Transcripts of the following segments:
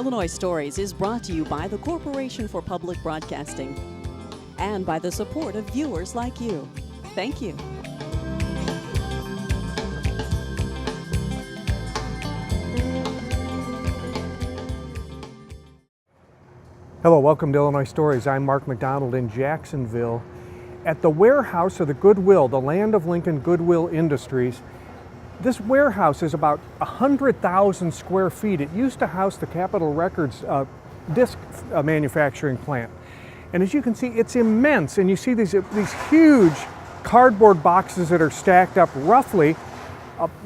Illinois Stories is brought to you by the Corporation for Public Broadcasting and by the support of viewers like you. Thank you. Hello, welcome to Illinois Stories. I'm Mark McDonald in Jacksonville at the warehouse of the Goodwill, the Land of Lincoln Goodwill Industries. This warehouse is about 100,000 square feet. It used to house the Capitol Records disc manufacturing plant. And as you can see, it's immense. And you see these huge cardboard boxes that are stacked up roughly.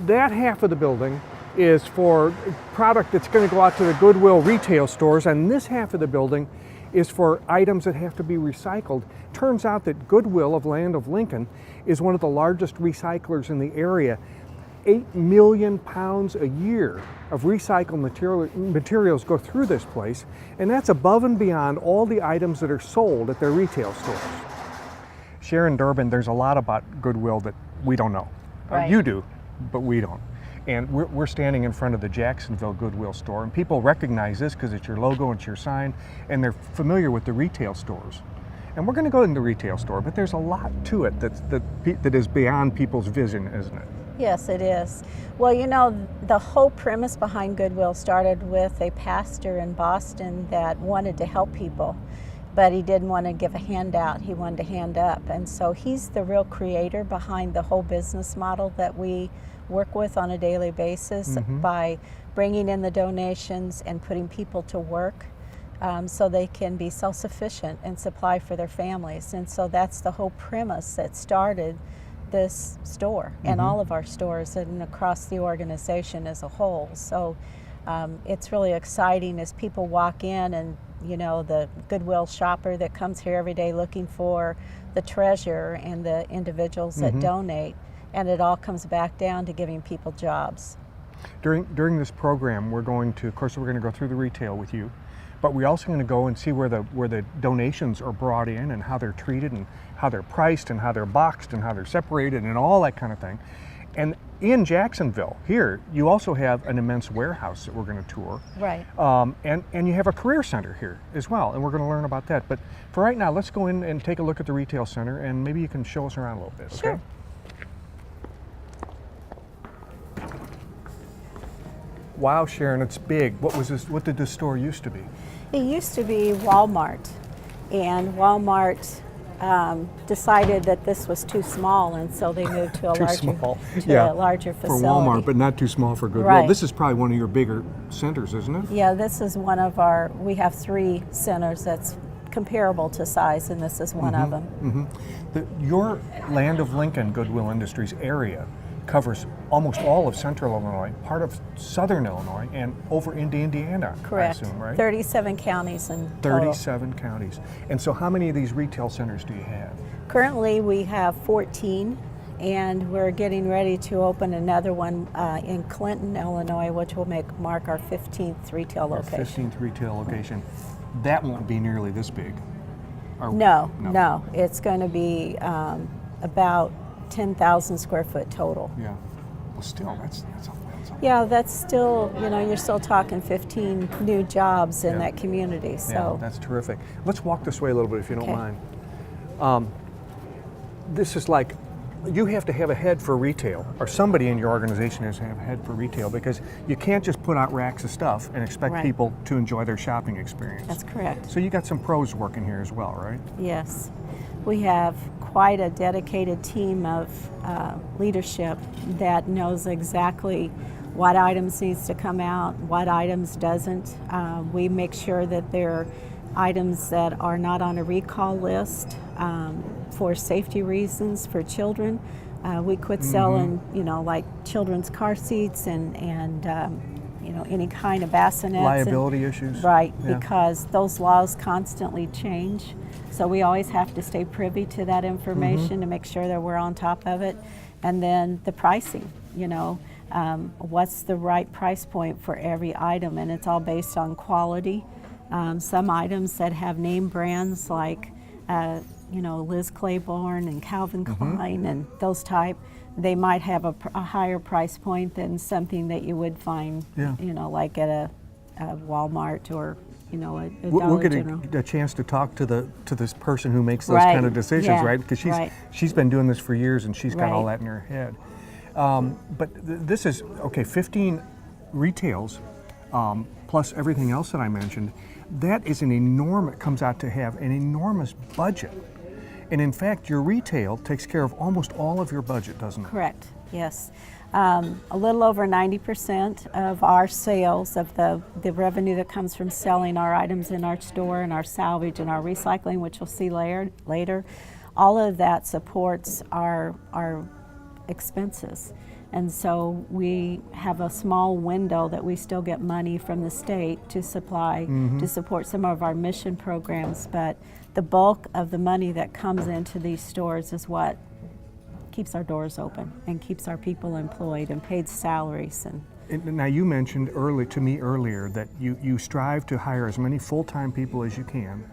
That half of the building is for product that's going to go out to the Goodwill retail stores, and this half of the building is for items that have to be recycled. Turns out that Goodwill of Land of Lincoln is one of the largest recyclers in the area. 8 million pounds a year of recycled materials go through this place, and that's above and beyond all the items that are sold at their retail stores. Sharon Durbin, there's a lot about Goodwill that we don't know. Right. You do, but we don't. And we're standing in front of the Jacksonville Goodwill store, and people recognize this because it's your logo, it's your sign, and they're familiar with the retail stores. And we're going to go in the retail store, but there's a lot to it that is beyond people's vision, isn't it? Yes, it is. Well, you know, the whole premise behind Goodwill started with a pastor in Boston that wanted to help people, but he didn't want to give a handout. He wanted to hand up. And so he's the real creator behind the whole business model that we work with on a daily basis by bringing in the donations and putting people to work so they can be self-sufficient and supply for their families. And so that's the whole premise that started this store and all of our stores and across the organization as a whole. So it's really exciting as people walk in, and you know, the Goodwill shopper that comes here every day looking for the treasure and the individuals that donate, and it all comes back down to giving people jobs. During this program, we're going to go through the retail with you, but we're also going to go and see where the donations are brought in and how they're treated and how they're priced and how they're boxed and how they're separated and all that kind of thing. And in Jacksonville, here, you also have an immense warehouse that we're going to tour. Right. And you have a career center here as well, and we're going to learn about that. But for right now, let's go in and take a look at the retail center, and maybe you can show us around a little bit, okay? Sure. Wow, Sharon, it's big. What did this store used to be? It used to be Walmart, and Walmart decided that this was too small, and so they moved to a larger facility. For Walmart, but not too small for Goodwill. Right. This is probably one of your bigger centers, isn't it? Yeah, this is one of we have 3 centers that's comparable to size, and this is one of them. Your Land of Lincoln Goodwill Industries area covers almost all of central Illinois, part of southern Illinois, and over into Indiana, Correct. I assume, right? 37 counties in total. 37 counties. And so how many of these retail centers do you have? Currently we have 14, and we're getting ready to open another one in Clinton, Illinois, which will mark our 15th retail location. 15th retail location. That won't be nearly this big. No. It's going to be about 10,000 square foot total. Yeah. Well, still, that's yeah, that's still, you know, you're still talking 15 new jobs in that community. So yeah, that's terrific. Let's walk this way a little bit if you don't mind. This is like, you have to have a head for retail, or somebody in your organization has to have a head for retail, because you can't just put out racks of stuff and expect people to enjoy their shopping experience. That's correct. So you got some pros working here as well, right? Yes. We have quite a dedicated team of leadership that knows exactly what items needs to come out, what items doesn't. We make sure that they're items that are not on a recall list for safety reasons for children. We quit selling, you know, like children's car seats and you know, any kind of bassinets. Liability issues. Right, because those laws constantly change. So we always have to stay privy to that information to make sure that we're on top of it. And then the pricing, you know, what's the right price point for every item, and it's all based on quality. Some items that have name brands like, you know, Liz Claiborne and Calvin Klein and those type, they might have a higher price point than something that you would find, you know, like at a Walmart or a We'll Dollar get General. a chance to talk to this person who makes those Right. kind of decisions, Yeah. right? Because she's been doing this for years and she's got all Right. that in her head. But this is, okay, 15 retails plus everything else that I mentioned. That is comes out to have an enormous budget. And in fact, your retail takes care of almost all of your budget, doesn't it? Correct, yes. A little over 90% of our sales, of the revenue that comes from selling our items in our store and our salvage and our recycling, which you'll see later, all of that supports our expenses. And so we have a small window that we still get money from the state to supply to support some of our mission programs, but the bulk of the money that comes into these stores is what keeps our doors open and keeps our people employed and paid salaries. And now you mentioned to me earlier that you strive to hire as many full-time people as you can,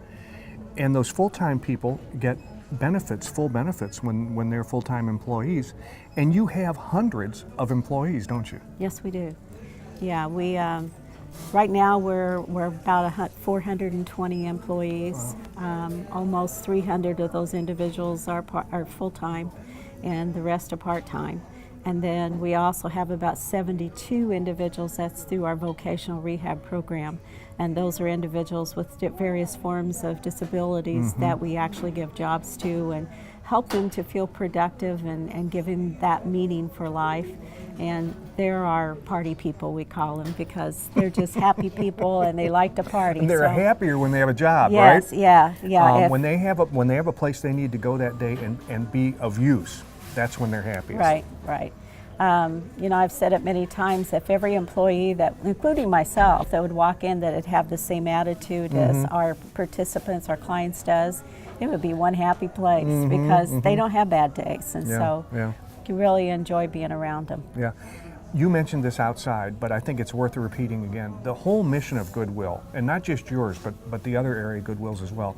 and those full-time people get full benefits when they're full-time employees, and you have hundreds of employees, don't you? Yes, we do. Yeah, we right now we're about 420 employees. Almost 300 of those individuals are full-time, and the rest are part-time. And then we also have about 72 individuals that's through our vocational rehab program. And those are individuals with various forms of disabilities that we actually give jobs to and help them to feel productive and give them that meaning for life. And they're our party people, we call them, because they're just happy people and they like to party. And they're happier when they have a job, yes, right? Yeah. When they have a place they need to go that day and be of use, that's when they're happiest. Right. I've said it many times, if every employee including myself, that would walk in that would have the same attitude as our participants, our clients does, it would be one happy place because they don't have bad days. And so you really enjoy being around them. Yeah. You mentioned this outside, but I think it's worth repeating again. The whole mission of Goodwill, and not just yours, but the other area Goodwills as well,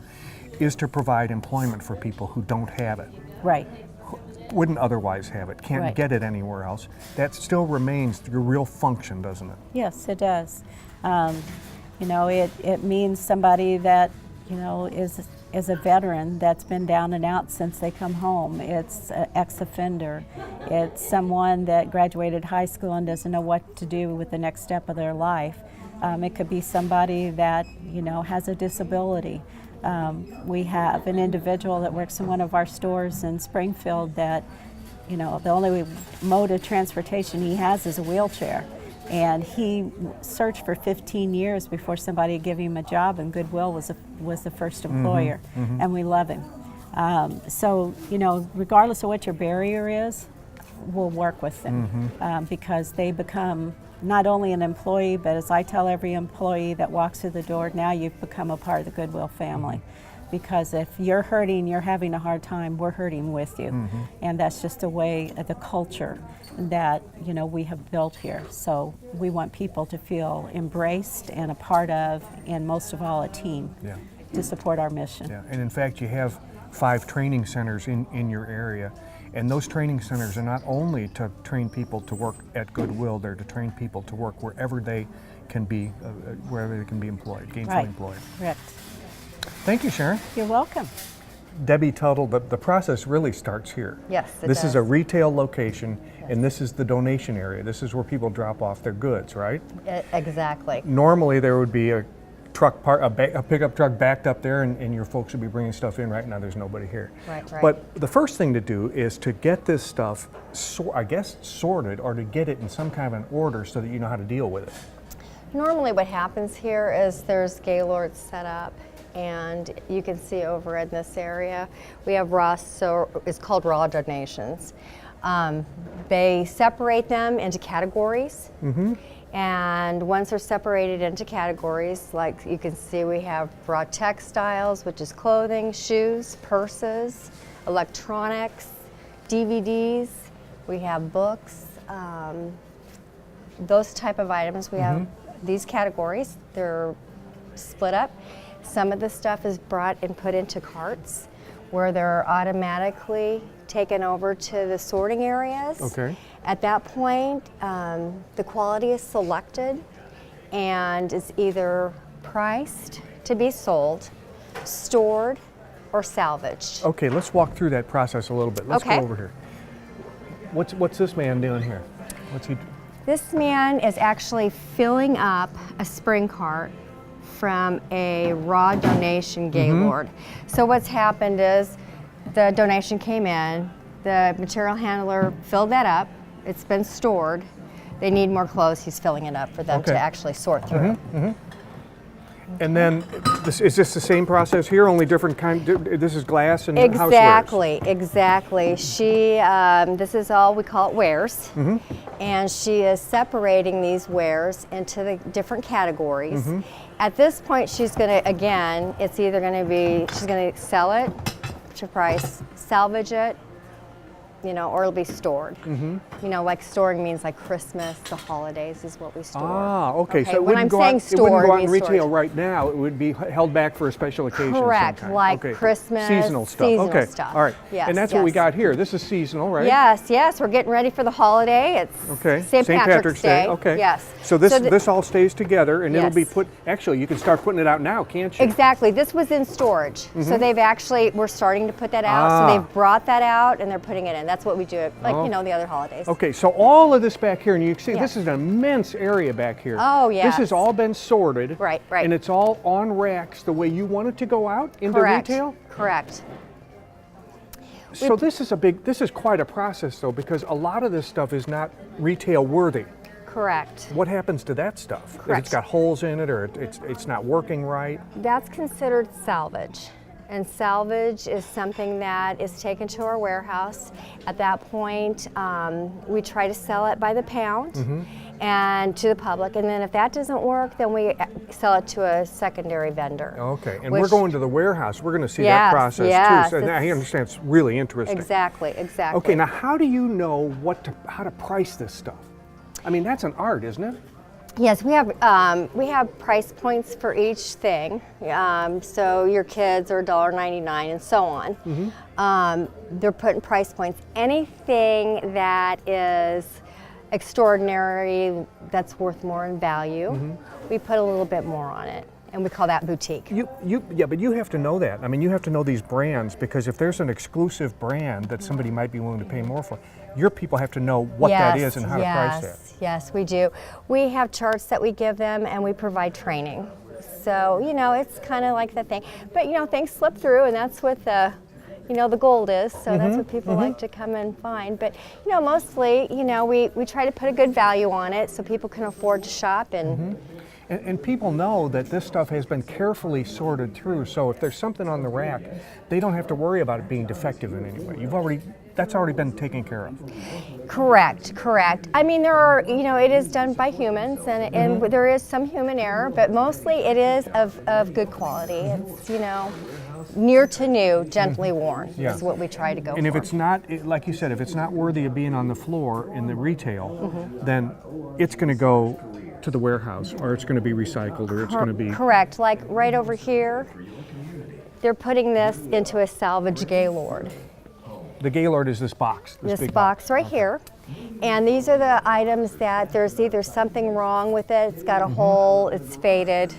is to provide employment for people who don't have it. Right. Wouldn't otherwise have it, can't get it anywhere else. That still remains your real function, doesn't it? Yes, it does. It means somebody that, is a veteran that's been down and out since they come home. It's an ex-offender. It's someone that graduated high school and doesn't know what to do with the next step of their life. It could be somebody that, has a disability. We have an individual that works in one of our stores in Springfield that, the only mode of transportation he has is a wheelchair. And he searched for 15 years before somebody would give him a job, and Goodwill was the first employer, and we love him. So, regardless of what your barrier is, we'll work with them because they become not only an employee, but as I tell every employee that walks through the door, now you've become a part of the Goodwill family. Because if you're hurting, you're having a hard time, we're hurting with you. And that's just the way, the culture that we have built here. So we want people to feel embraced and a part of, and most of all, a team to support our mission. Yeah. And in fact, you have 5 training centers in your area. And those training centers are not only to train people to work at Goodwill, they're to train people to work wherever they can be employed, gainfully employed. Correct. Thank you, Sharon. You're welcome. Debbie Tuttle, the process really starts here. Yes, it This does. is a retail location, and this is the donation area. This is where people drop off their goods, right? Exactly. Normally, there would be a pickup truck backed up there, and your folks would be bringing stuff in. Right now, there's nobody here. Right. But the first thing to do is to get this stuff, sorted, or to get it in some kind of an order so that you know how to deal with it. Normally what happens here is there's gaylords set up, and you can see over in this area, we have it's called raw donations. They separate them into categories. And once they're separated into categories, like you can see, we have raw textiles, which is clothing, shoes, purses, electronics, DVDs, we have books, those type of items. We have these categories. They're split up. Some of the stuff is brought and put into carts where they're automatically taken over to the sorting areas. Okay. At that point, the quality is selected, and it's either priced to be sold, stored, or salvaged. Okay, let's walk through that process a little bit. Let's Okay. go over here. What's this man doing here? What's he? This man is actually filling up a spring cart from a raw donation Gaylord. So what's happened is the donation came in, the material handler filled that up, it's been stored, they need more clothes, he's filling it up for them to actually sort through. And then, is this the same process here, only different kind? This is glass and housewares? Exactly. She, this is all, we call it wares, and she is separating these wares into the different categories. At this point, she's going to, again, it's either going to be, she's going to sell it to price, salvage it, you know, or it'll be stored. You know, like storing means like Christmas, the holidays is what we store. Ah, okay. So it when I'm wouldn't go saying out, stored, it wouldn't go out in means retail stored. right now. It would be held back for a special occasion. Correct, sometime. like Okay. Christmas, seasonal stuff. seasonal Okay, stuff. all right. Yes, and that's what we yes. got here. This is seasonal, right? Yes, we're getting ready for the holiday. It's Okay. St. Patrick's Day. Okay. Yes. So this all stays together, and it'll be Yes. put. Actually, you can start putting it out now, can't you? Exactly. This was in storage. So they've actually, we're starting to put that out. Ah. So they've brought that out and they're putting it in. That's what we do, like, you know, the other holidays. Okay, so all of this back here, and you can see Yeah. this is an immense area back here. Oh, This yes. has all been sorted. Right. And it's all on racks the way you want it to go out into Correct. retail? Correct. So this is quite a process though, because a lot of this stuff is not retail worthy. Correct. What happens to that stuff? If Correct. it's got holes in it or it's not working right? That's considered salvage. And salvage is something that is taken to our warehouse. At that point, we try to sell it by the pound and to the public. And then if that doesn't work, then we sell it to a secondary vendor. Okay, and which- we're going to the warehouse. We're going to see Yes, that process yes, too. So now I it's- understand it's really interesting. Exactly. Okay, now how do you know how to price this stuff? I mean, that's an art, isn't it? Yes, we have price points for each thing. So your kids are $1.99 and so on. They're putting price points. Anything that is extraordinary, that's worth more in value, we put a little bit more on it, and we call that boutique. Yeah, but you have to know that. I mean, you have to know these brands, because if there's an exclusive brand that somebody might be willing to pay more for, your people have to know what that is and how to price that. Yes, we do. We have charts that we give them, and we provide training. So, you know, it's kind of like the thing. But, you know, things slip through, and that's what the gold is. So that's what people like to come and find. But, you know, mostly, you know, we try to put a good value on it so people can afford to shop. And And people know that this stuff has been carefully sorted through, so if there's something on the rack, they don't have to worry about it being defective in any way. That's already been taken care of. Correct. I mean, there are, you know, it is done by humans, and there is some human error, but mostly it is of good quality. It's, you know, near to new, gently worn is what we try to go for. And if it's not, like you said, if it's not worthy of being on the floor in the retail, then it's going to go to the warehouse, or it's going to be recycled, or it's going to be... Correct. Like right over here, they're putting this into a salvage Gaylord. The Gaylord is this box. This big box right here. And these are the items that there's either something wrong with it, it's got a hole, it's faded,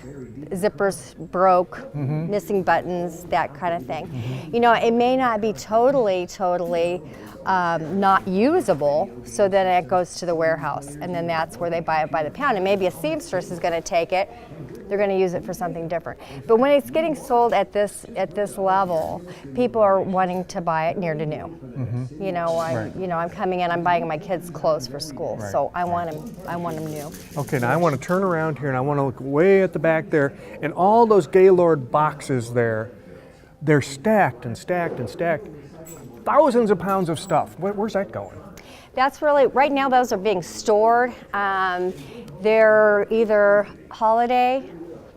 zippers broke, missing buttons, that kind of thing. You know, it may not be totally not usable, so then it goes to the warehouse, and then that's where they buy it by the pound. And maybe a seamstress is going to take it, they're going to use it for something different. But when it's getting sold at this level, people are wanting to buy it near to new. You know, I'm coming in, I'm buying my kids clothes for school, so I want them new. Okay, now I want to turn around here and I want to look way at the back there, and all those Gaylord boxes there, they're stacked and stacked and stacked. Thousands of pounds of stuff. Where's that going? That's really, right now those are being stored. They're either holiday,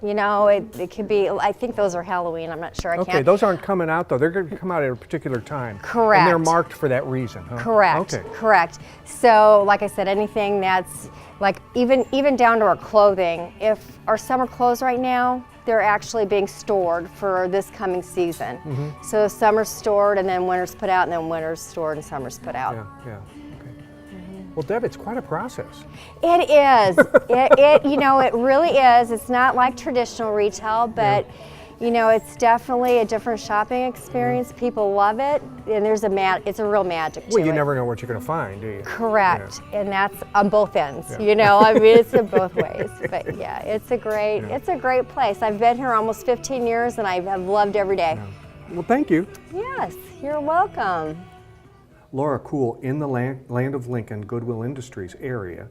you know, it could be, I think those are Halloween, I'm not sure, I Okay, can't. those aren't coming out though. They're going to come out at a particular time. Correct. And they're marked for that reason, huh? Correct, Okay. correct. So, like I said, anything that's, like even down to our clothing, if our summer clothes right now, they're actually being stored for this coming season. So summer's stored and then winter's put out, and then winter's stored and summer's put out. Yeah. Okay. Well, Deb, it's quite a process. It is. It really is. It's not like traditional retail, but it's definitely a different shopping experience. People love it, and it's a real magic to it. Well, you never know what you're going to find, do you? Correct, and that's on both ends. Yeah. It's in both ways. But yeah, it's a great place. I've been here almost 15 years, and I've loved every day. Yeah. Well, thank you. Yes, you're welcome. Laura Kuhl, in the Land of Lincoln Goodwill Industries area,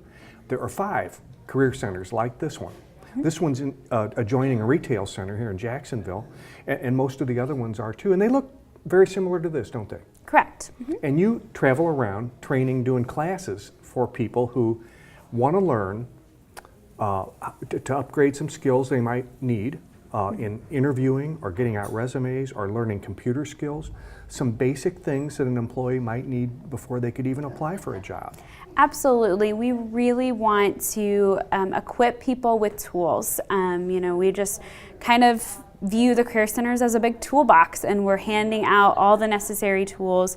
there are 5 career centers like this one. This one's adjoining a retail center here in Jacksonville, and most of the other ones are too. And they look very similar to this, don't they? Correct. And you travel around training, doing classes for people who want to learn to upgrade some skills they might need in interviewing or getting out resumes or learning computer skills, some basic things that an employee might need before they could even apply for a job. Absolutely. We really want to equip people with tools. We just kind of view the career centers as a big toolbox, and we're handing out all the necessary tools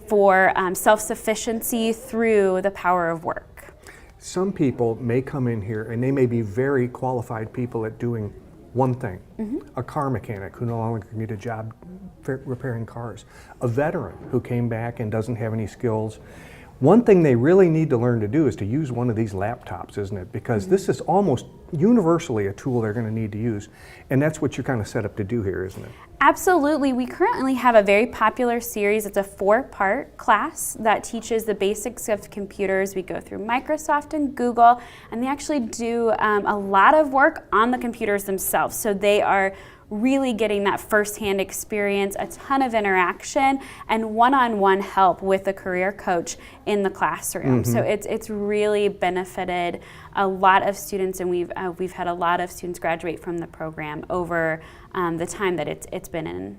for self-sufficiency through the power of work. Some people may come in here and they may be very qualified people at doing one thing. A car mechanic who no longer can get a job repairing cars. A veteran who came back and doesn't have any skills. One thing they really need to learn to do is to use one of these laptops, isn't it? Because this is almost universally a tool they're going to need to use. And that's what you're kind of set up to do here, isn't it? Absolutely. We currently have a very popular series. It's a 4-part class that teaches the basics of computers. We go through Microsoft and Google, and they actually do a lot of work on the computers themselves. So they are really getting that firsthand experience, a ton of interaction, and one-on-one help with a career coach in the classroom. So it's really benefited a lot of students, and we've had a lot of students graduate from the program over the time that it's been in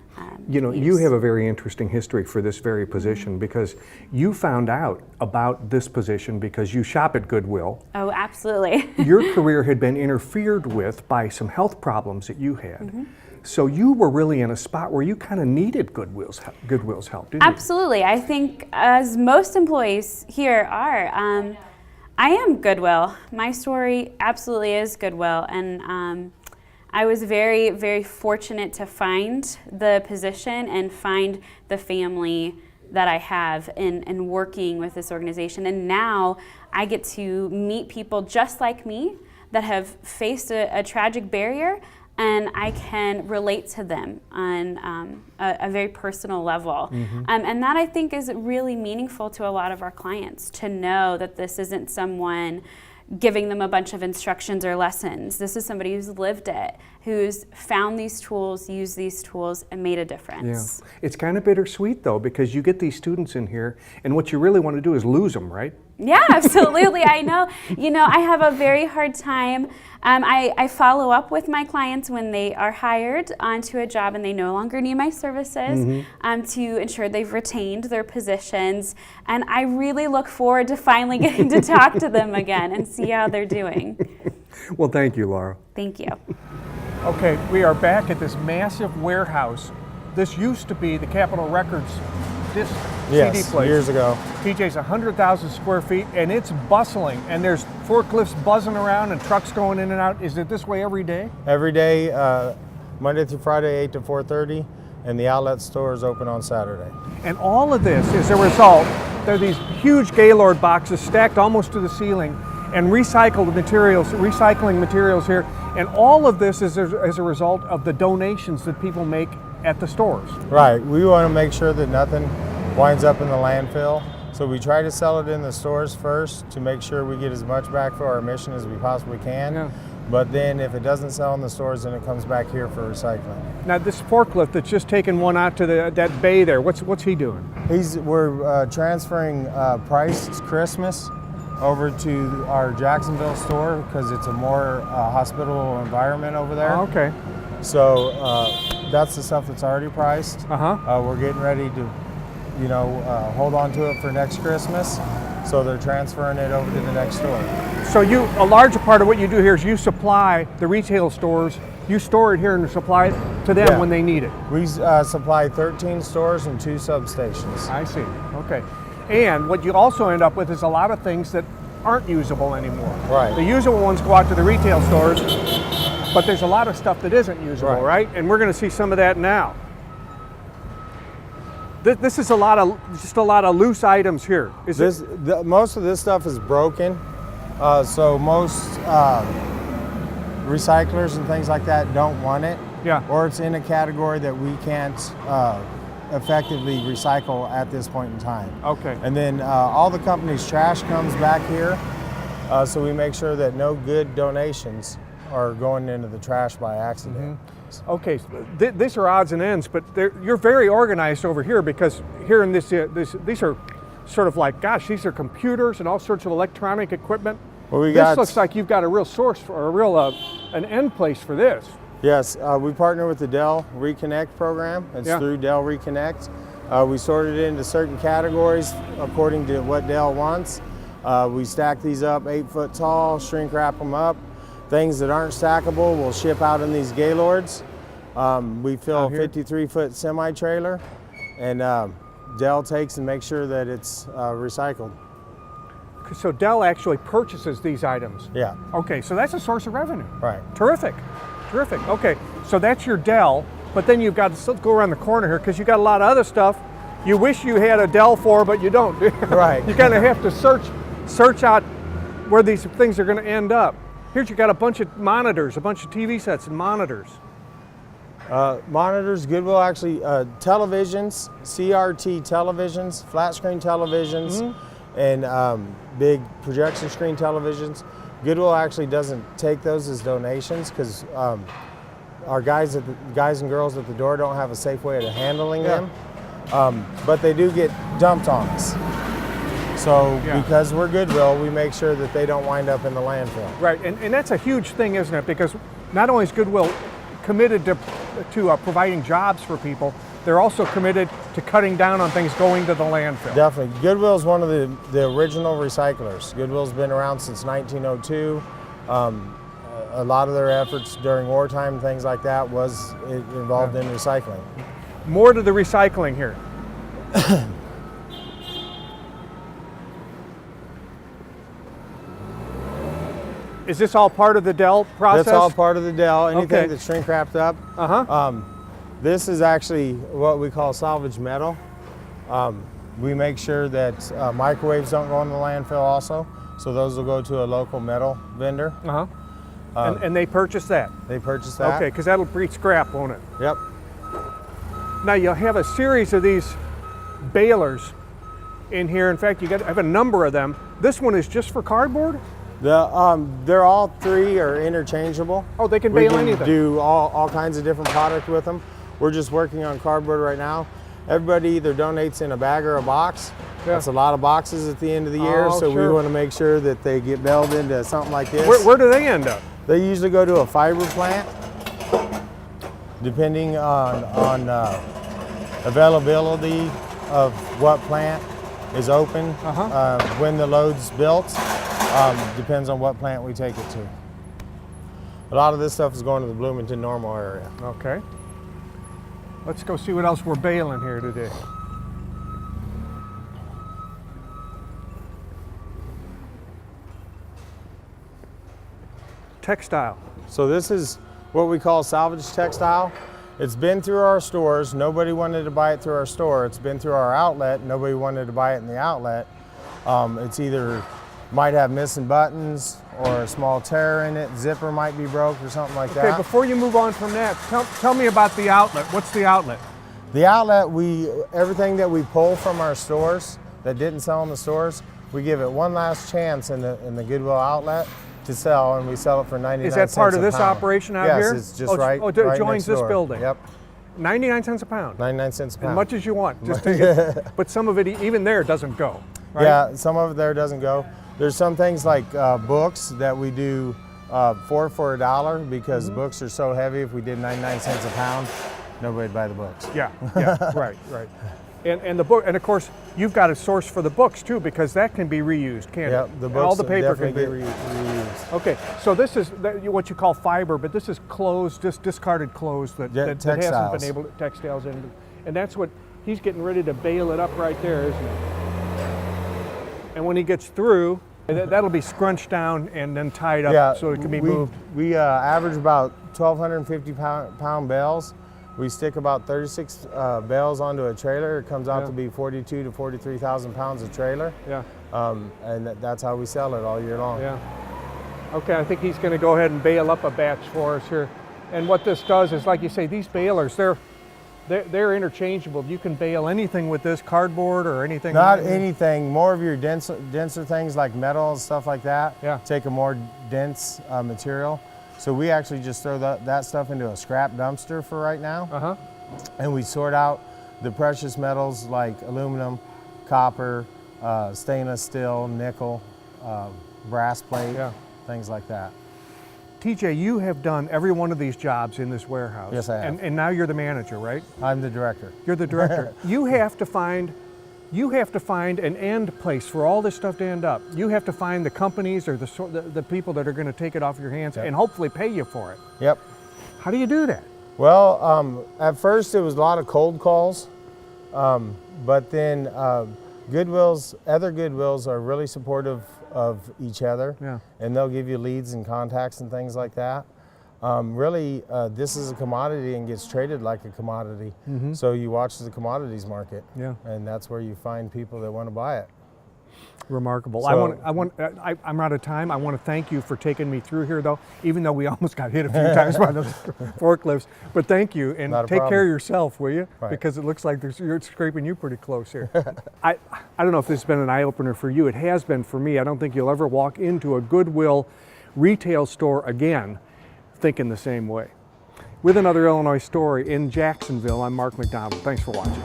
use. You have a very interesting history for this very position, because you found out about this position because you shop at Goodwill. Oh, absolutely. Your career had been interfered with by some health problems that you had. So you were really in a spot where you kind of needed Goodwill's help, didn't you? Absolutely. I think, as most employees here are, I am Goodwill. My story absolutely is Goodwill, and I was very, very fortunate to find the position and find the family that I have in working with this organization. And now I get to meet people just like me that have faced a tragic barrier, and I can relate to them on a very personal level. And that, I think, is really meaningful to a lot of our clients, to know that this isn't someone giving them a bunch of instructions or lessons. This is somebody who's lived it, who's found these tools, used these tools, and made a difference. Yeah. It's kind of bittersweet, though, because you get these students in here, and what you really want to do is lose them, right? Yeah, absolutely. I know. I have a very hard time. I follow up with my clients when they are hired onto a job and they no longer need my services to ensure they've retained their positions. And I really look forward to finally getting to talk to them again and see how they're doing. Well, thank you, Laura. Thank you. Okay, we are back at this massive warehouse. This used to be the Capitol Records disc CD place. Years ago. TJ's 100,000 square feet, and it's bustling, and there's forklifts buzzing around and trucks going in and out. Is it this way every day? Every day, Monday through Friday, 8 to 4:30, and the outlet store is open on Saturday. And all of this is a result. There are these huge Gaylord boxes stacked almost to the ceiling, and recycling materials here. And all of this is as a result of the donations that people make at the stores. Right. We want to make sure that nothing winds up in the landfill. So we try to sell it in the stores first to make sure we get as much back for our mission as we possibly can. Yeah. But then if it doesn't sell in the stores, then it comes back here for recycling. Now this forklift that's just taken one out to that bay there, what's he doing? We're transferring Price Christmas over to our Jacksonville store because it's a more hospitable environment over there. Oh, okay. So that's the stuff that's already priced. We're getting ready to, hold on to it for next Christmas. So they're transferring it over to the next store. So a larger part of what you do here is you supply the retail stores, you store it here and supply it to them when they need it. We supply 13 stores and 2 substations. I see, okay. And what you also end up with is a lot of things that aren't usable anymore. Right. The usable ones go out to the retail stores, but there's a lot of stuff that isn't usable, right? And we're going to see some of that now. This is just a lot of loose items here. Most of this stuff is broken, so most recyclers and things like that don't want it. Yeah. Or it's in a category that we can't effectively recycle at this point in time. Okay. And then all the company's trash comes back here, so we make sure that no good donations are going into the trash by accident. Okay, so these are odds and ends, but you're very organized over here, because here in these are sort of like, gosh, these are computers and all sorts of electronic equipment. Well, this looks like you've got a real source for a real an end place for this. Yes, we partner with the Dell Reconnect program. It's through Dell Reconnect. We sorted it into certain categories according to what Dell wants. We stack these up 8 foot tall, shrink wrap them up. Things that aren't stackable we'll ship out in these Gaylords. We fill a 53-foot semi-trailer, and Dell takes and makes sure that it's recycled. So Dell actually purchases these items? Yeah. Okay, so that's a source of revenue. Right. Terrific, terrific. Okay, so that's your Dell, but then you've got to go around the corner here, because you got a lot of other stuff you wish you had a Dell for, but you don't. Right. You kind of have to search out where these things are going to end up. Here's you got a bunch of monitors, a bunch of TV sets and monitors. Monitors, Goodwill actually, televisions, CRT televisions, flat screen televisions, and big projection screen televisions. Goodwill actually doesn't take those as donations, because our guys and girls at the door don't have a safe way of handling them. But they do get dumped on us. So because we're Goodwill, we make sure that they don't wind up in the landfill. Right, and that's a huge thing, isn't it? Because not only is Goodwill committed to providing jobs for people, they're also committed to cutting down on things going to the landfill. Definitely. Goodwill is one of the original recyclers. Goodwill's been around since 1902. A lot of their efforts during wartime and things like that was involved in recycling. More to the recycling here. Is this all part of the Dell process? That's all part of the Dell. Anything that's shrink wrapped up. This is actually what we call salvage metal. We make sure that microwaves don't go in the landfill also, so those will go to a local metal vendor. And they purchase that? They purchase that. Okay, because that'll breed scrap, won't it? Yep. Now you'll have a series of these balers in here. In fact, I have a number of them. This one is just for cardboard? They're all three are interchangeable. Oh, they can bale anything. We can do all kinds of different product with them. We're just working on cardboard right now. Everybody either donates in a bag or a box. That's a lot of boxes at the end of the year, so we want to make sure that they get baled into something like this. Where do they end up? They usually go to a fiber plant, depending on availability of what plant is open, when the load's built. Depends on what plant we take it to. A lot of this stuff is going to the Bloomington Normal area. Okay. Let's go see what else we're baling here today. Textile. So this is what we call salvage textile. It's been through our stores. Nobody wanted to buy it through our store. It's been through our outlet. Nobody wanted to buy it in the outlet. It's either might have missing buttons or a small tear in it, zipper might be broke or something like that. Okay, before you move on from that, tell me about the outlet. What's the outlet? The outlet, everything that we pull from our stores that didn't sell in the stores, we give it one last chance in the Goodwill outlet to sell, and we sell it for 99 cents a pound. Is that part of this operation out here? Yes, it's just right it right joins next this building. Yep. 99 cents a pound. 99 cents a pound. As much as you want. Just take it. But some of it, even there, doesn't go. Right? Yeah, some of it there doesn't go. There's some things like books that we do for $1 because books are so heavy. If we did 99 cents a pound, nobody'd buy the books. Yeah, right. And the book, and of course, you've got a source for the books too, because that can be reused, can't it? The books all the paper can be reused. Okay, so this is what you call fiber, but this is clothes, just discarded clothes that hasn't been able to textiles in, and that's what he's getting ready to bale it up right there, isn't it? And when he gets through, that'll be scrunched down and then tied up Yeah, so it can be moved. We average about 1,250 pound bales. We stick about 36 bales onto a trailer. It comes out to be 42 to 43,000 pounds of trailer. Yeah. And that's how we sell it all year long. Yeah. Okay, I think he's going to go ahead and bale up a batch for us here. And what this does is, like you say, these balers, they're interchangeable. You can bale anything with this, cardboard or anything. Not anything, more of your denser things like metal and stuff like that. Yeah. Take a more dense material. So we actually just throw that stuff into a scrap dumpster for right now. Uh-huh. And we sort out the precious metals like aluminum, copper, stainless steel, nickel, brass plate, things like that. TJ, you have done every one of these jobs in this warehouse. Yes, I have. And now you're the manager, right? I'm the director. You're the director. You have to find an end place for all this stuff to end up. You have to find the companies or the people that are going to take it off your hands and hopefully pay you for it. Yep. How do you do that? Well, at first it was a lot of cold calls, but then other Goodwills are really supportive of each other, and they'll give you leads and contacts and things like that. Really, this is a commodity and gets traded like a commodity. So you watch the commodities market, and that's where you find people that want to buy it. Remarkable. So, I'm out of time. I want to thank you for taking me through here, though, even though we almost got hit a few times by those forklifts. But thank you, and take care of yourself, will you? Right. Because it looks like you're scraping you pretty close here. I don't know if this has been an eye-opener for you. It has been for me. I don't think you'll ever walk into a Goodwill retail store again thinking the same way. With another Illinois story in Jacksonville, I'm Mark McDonald. Thanks for watching.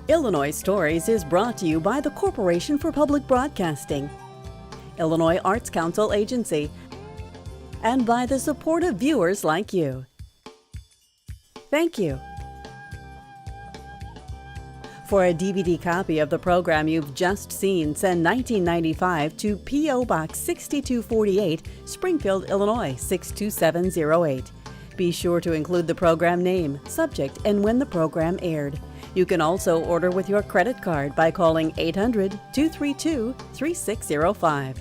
Illinois Stories is brought to you by the Corporation for Public Broadcasting, Illinois Arts Council Agency, and by the support of viewers like you. Thank you. For a DVD copy of the program you've just seen, send $19.95 to P.O. Box 6248, Springfield, Illinois 62708. Be sure to include the program name, subject, and when the program aired. You can also order with your credit card by calling 800-232-3605.